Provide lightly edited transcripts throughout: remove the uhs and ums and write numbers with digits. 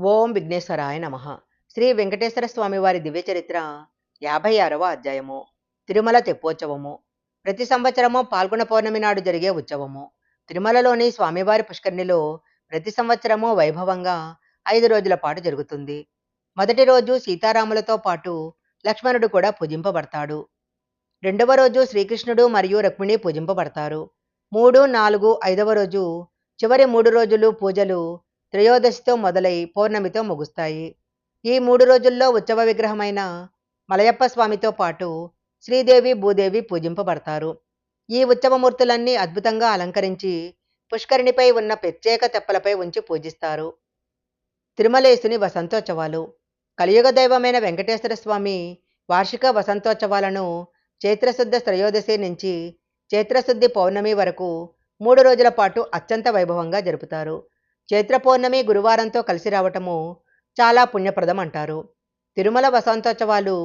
ఓం విఘ్నేశ్వరాయ నమః. శ్రీ వెంకటేశ్వర స్వామి వారి దివ్య చరిత్ర 56వ అధ్యాయము. తిరుమల తెప్పోత్సవము. ప్రతి సంవత్సరము పాల్గొన పౌర్ణమి నాడు జరిగే ఉత్సవము. తిరుమలలోని స్వామివారి పుష్కరిణిలో ప్రతి సంవత్సరము వైభవంగా 5 రోజుల పాటు జరుగుతుంది. మొదటి రోజు సీతారాములతో పాటు లక్ష్మణుడు కూడా పూజింపబడతాడు. రెండవ రోజు శ్రీకృష్ణుడు మరియు రుక్మిణి పూజింపబడతారు. 3, 4, 5వ రోజు చివరి 3 రోజులు పూజలు త్రయోదశితో మొదలై పౌర్ణమితో ముగుస్తాయి. ఈ 3 రోజుల్లో ఉత్సవ విగ్రహమైన మలయప్ప స్వామితో పాటు శ్రీదేవి భూదేవి పూజింపబడతారు. ఈ ఉత్సవమూర్తులన్నీ అద్భుతంగా అలంకరించి పుష్కరిణిపై ఉన్న ప్రత్యేక తెప్పలపై ఉంచి పూజిస్తారు. తిరుమలేశుని వసంతోత్సవాలు. కలియుగ దైవమైన వెంకటేశ్వర స్వామి వార్షిక వసంతోత్సవాలను చైత్రశుద్ధ త్రయోదశి నుంచి చైత్రశుద్ధి పౌర్ణమి వరకు 3 రోజుల పాటు అత్యంత వైభవంగా జరుపుతారు. చైత్ర పౌర్ణమి గురువారంతో కలిసి రావటము చాలా పుణ్యప్రదం అంటారు. తిరుమల వసంతోత్సవాలు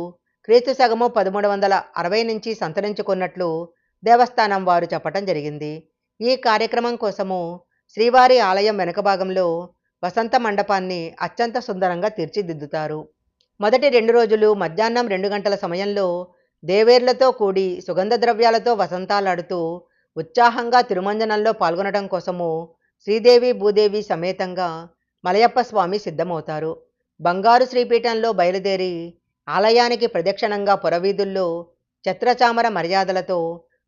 క్రీస్తు శకము 1360 నుంచి సంతరించుకున్నట్లు దేవస్థానం వారు చెప్పటం జరిగింది. ఈ కార్యక్రమం కోసము శ్రీవారి ఆలయం వెనుక భాగంలో వసంత మండపాన్ని అత్యంత సుందరంగా తీర్చిదిద్దుతారు. మొదటి 2 రోజులు మధ్యాహ్నం 2 గంటల సమయంలో దేవేర్లతో కూడి సుగంధ ద్రవ్యాలతో వసంతాలాడుతూ ఉత్సాహంగా తిరుమంజనంలో పాల్గొనడం కోసము శ్రీదేవి భూదేవి సమేతంగా మలయప్ప స్వామి సిద్ధమవుతారు. బంగారు శ్రీపీఠంలో బయలుదేరి ఆలయానికి ప్రదక్షిణంగా పురవీధుల్లో ఛత్రచామర మర్యాదలతో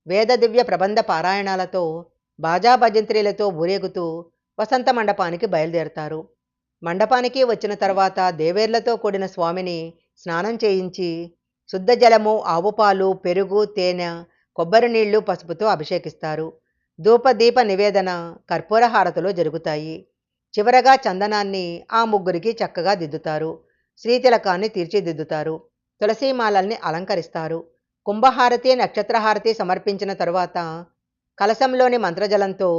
వేద దివ్య ప్రబంధ పారాయణాలతో బాజా భజంత్రీలతో ఊరేగుతూ వసంత మండపానికి బయలుదేరుతారు. మండపానికి వచ్చిన తర్వాత దేవేర్లతో కూడిన స్వామిని స్నానం చేయించి శుద్ధ జలము, ఆవుపాలు, పెరుగు, తేనె, కొబ్బరి నీళ్లు, పసుపుతో అభిషేకిస్తారు. ధూపదీప నివేదన, కర్పూర హారతులు జరుగుతాయి. చివరగా చందనాన్ని ఆ ముగ్గురికి చక్కగా దిద్దుతారు. శ్రీతిలకాన్ని తీర్చిదిద్దుతారు. తులసీమాలల్ని అలంకరిస్తారు. కుంభహారతి, నక్షత్రహారతి సమర్పించిన తరువాత కలశంలోని మంత్రజలంతో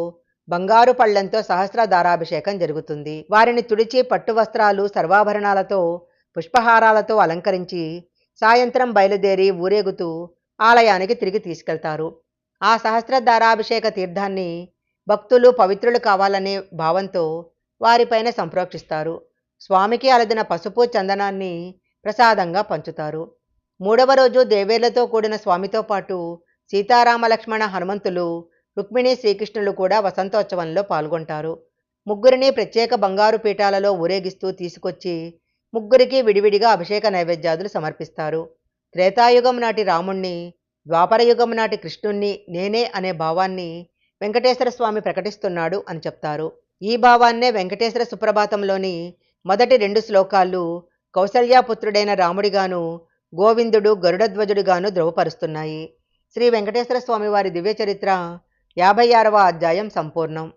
బంగారు పళ్లెంతో సహస్రధారాభిషేకం జరుగుతుంది. వారిని తుడిచి పట్టు వస్త్రాలు, సర్వాభరణాలతో పుష్పహారాలతో అలంకరించి సాయంత్రం బయలుదేరి ఊరేగుతూ ఆలయానికి తిరిగి తీసుకెళ్తారు. ఆ సహస్రధారాభిషేక తీర్థాన్ని భక్తులు పవిత్రులు కావాలనే భావంతో వారిపైన సంప్రోక్షిస్తారు. స్వామికి అలదిన పసుపు, చందనాన్ని ప్రసాదంగా పంచుతారు. 3వ రోజు దేవేర్లతో కూడిన స్వామితో పాటు సీతారామ లక్ష్మణ హనుమంతులు, రుక్మిణి శ్రీకృష్ణులు కూడా వసంతోత్సవంలో పాల్గొంటారు. ముగ్గురిని ప్రత్యేక బంగారు పీఠాలలో ఊరేగిస్తూ తీసుకొచ్చి ముగ్గురికి విడివిడిగా అభిషేక నైవేద్యాదులు సమర్పిస్తారు. త్రేతాయుగం నాటి రాముణ్ణి, ద్వాపరయుగం నాటి కృష్ణుణ్ణి నేనే అనే భావాన్ని వెంకటేశ్వర స్వామి ప్రకటిస్తున్నాడు అని చెప్తారు. ఈ భావాన్నే వెంకటేశ్వర సుప్రభాతంలోని మొదటి 2 శ్లోకాలు కౌసల్యాపుత్రుడైన రాముడిగాను, గోవిందుడు గరుడధ్వజుడిగాను ధృవపరుస్తున్నాయి. శ్రీ వెంకటేశ్వర స్వామి వారి దివ్య చరిత్ర 56వ అధ్యాయం సంపూర్ణం.